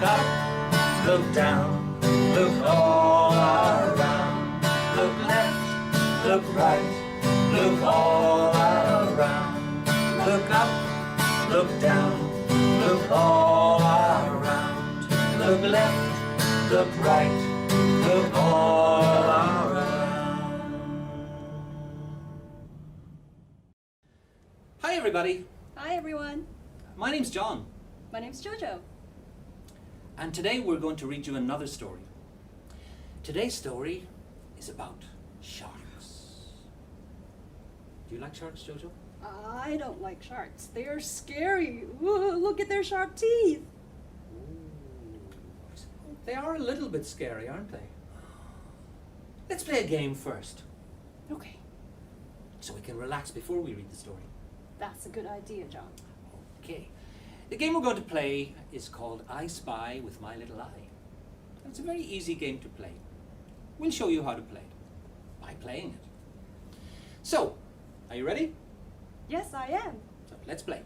up, look down, look all around. Look left, look right, look all around. Look up, look down, look all around. Look left, look right, look all around. Hi everybody, Hi everyone, my name's John, my name's Jojo. and today we're going to read you another story. Today's story is about sharks. Do you like sharks, Jojo? I don't like sharks. They're scary. Ooh, look at their sharp teeth. They are a little bit scary, aren't they? Let's play a game first, Okay, so we can relax before we read the story. that's a good idea, John. Okay. The game we're going to play is called I Spy with My Little Eye. It's a very easy game to play. We'll show you how to play it by playing it. So, are you ready? Yes, I am. So, let's play.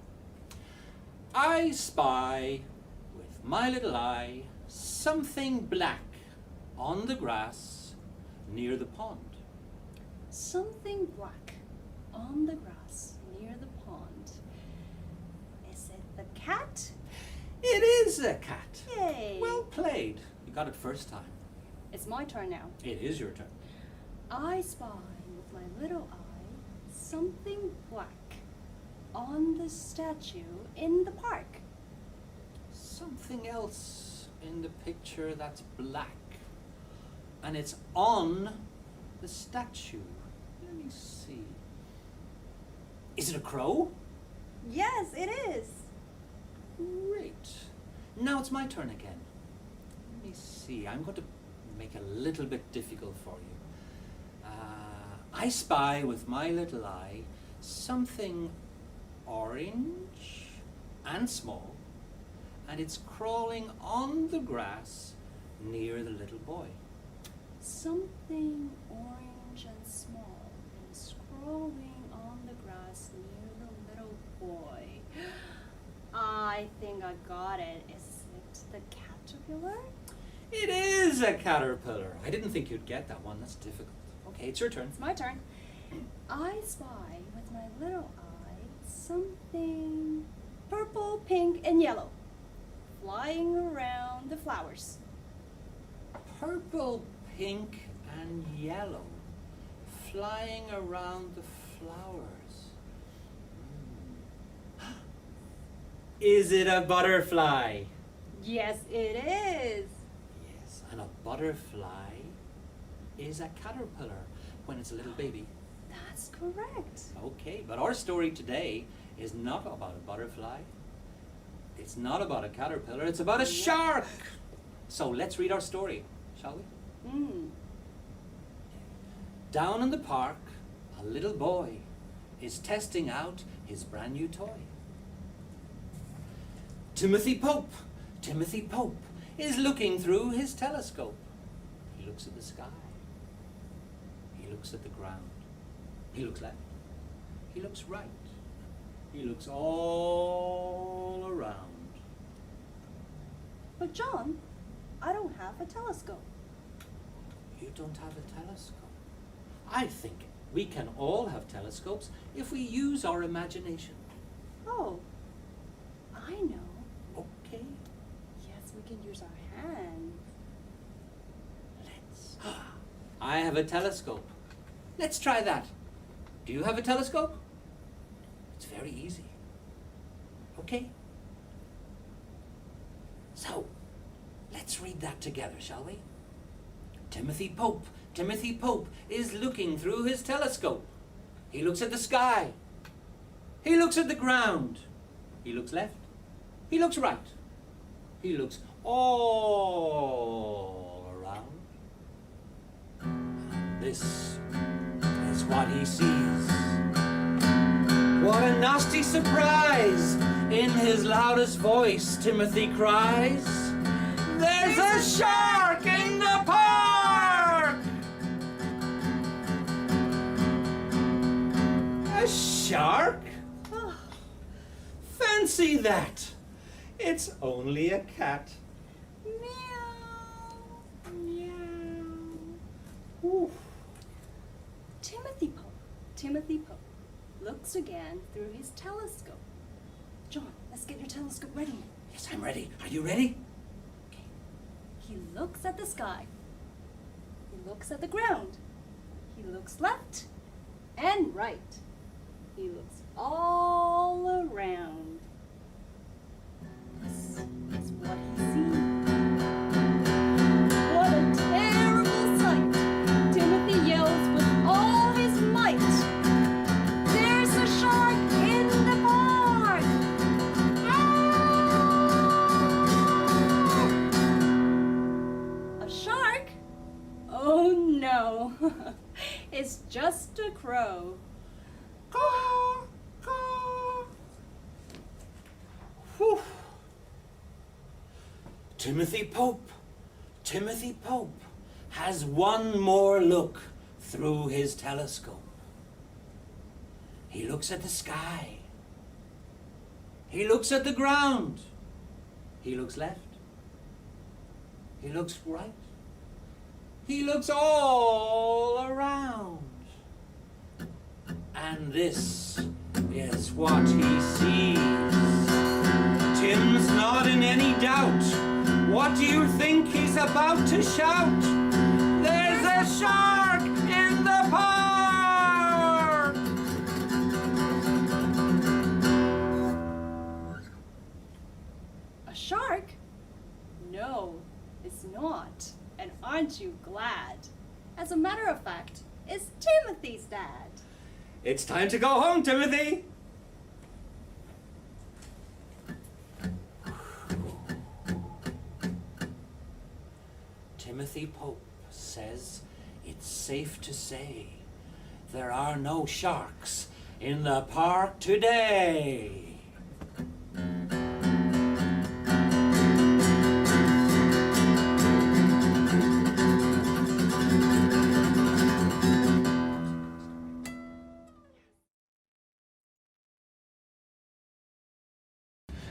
I spy with my little eye something black on the grass near the pond. Something black on the grass near the pond. Is it the cat? It is a cat. Yay! Well played. You got it first time. It's my turn now. It is your turn. I spy with my little eye something black on the statue in the park. Something else in the picture that's black. And it's on the statue. Let me see. Is it a crow? Yes, it is. Great. Now it's my turn again. Let me see. I'm going to make it a little bit difficult for you. I spy with my little eye something orange and small, and it's crawling on the grass near the little boy. Something orange and small and scrolling on the grass near the little boy. I think I got it. Is it the caterpillar? It is a caterpillar. I didn't think you'd get that one. That's difficult. Okay, it's your turn. It's my turn. I spy with my little eye something purple, pink, and yellow flying around the flowers. Purple, pink, and yellow flying around the flowers. Is it a butterfly? Yes, it is. Yes, and a butterfly is a caterpillar when it's a little baby. That's correct. Okay, but our story today is not about a butterfly. It's not about a caterpillar. It's about a shark. So let's read our story, shall we? Down in the park, a little boy is testing out his brand new toy. Timothy Pope is looking through his telescope. He looks at the sky. He looks at the ground. He looks left. He looks right. He looks all around. But John, I don't have a telescope. You don't have a telescope. I think we can all have telescopes if we use our imagination. Oh, I know. Okay, Yes, we can use our hands. let's. I have a telescope. Let's try that. Do you have a telescope? It's very easy. Okay. So, let's read that together, shall we? Timothy Pope is looking through his telescope. He looks at the sky. He looks at the ground. He looks left. He looks right. He looks all around. And this is what he sees. What a nasty surprise! In his loudest voice, Timothy cries, "There's a shark in the park!" A shark? Fancy that! It's only a cat. Ooh. Timothy Pope looks again through his telescope. John, let's get your telescope ready. Yes, I'm ready. Are you ready? Okay. He looks at the sky. He looks at the ground. He looks left and right. He looks all around. This is what he sees. What a terrible sight! Timothy yells with all his might. There's a shark in the park! Ah! A shark? Oh no, it's just a crow. Caw, caw. Whew. Timothy Pope has one more look through his telescope. He looks at the sky. He looks at the ground. He looks left. He looks right. He looks all around. And this is what he sees. Tim's not in any doubt. What do you think he's about to shout? There's a shark in the park! A shark? No, it's not. And aren't you glad? As a matter of fact, it's Timothy's dad. It's time to go home, Timothy! Timothy Pope says it's safe to say there are no sharks in the park today.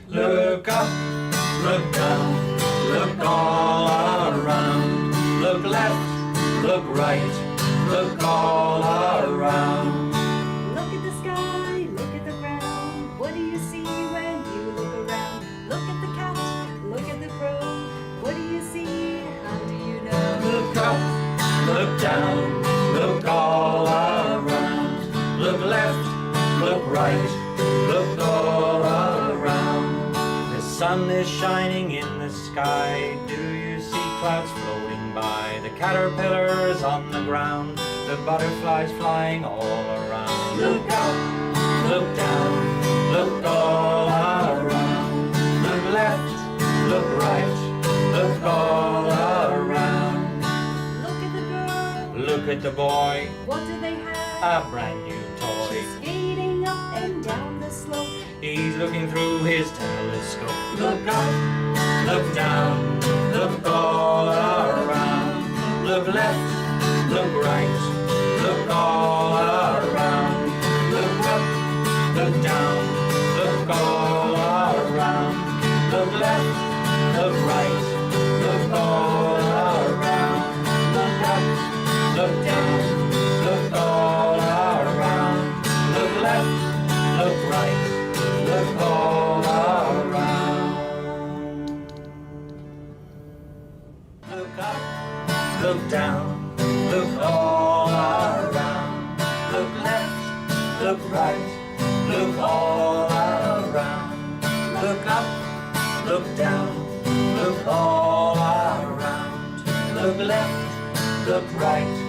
Look up, look down, look all around. Look left, look right, look all around. Look at the sky, look at the ground. What do you see when you look around? Look at the cat, look at the crow. What do you see? How do you know? Look up, look down, look all around. Look left, look right, look all around. The sun is shining in the sky. Do you see clouds floating by? The caterpillars on the ground, the butterflies flying all around. Look up, look down, look all around. Look left, look right, look all around. Look at the girl. Look at the boy, What do they have? a brand new toy. She's skating up and down the slope. He's looking through his telescope. Look up, look down, look all around. Look left, look right, look all around. Look up, look down, look all around. Look left, look right, look all around. Look up, look down, look all around. Look left, look right, look all around. Look up, look down, look all around. Look left, look right, look all around. Look up, look down, look all around. Look left, look right,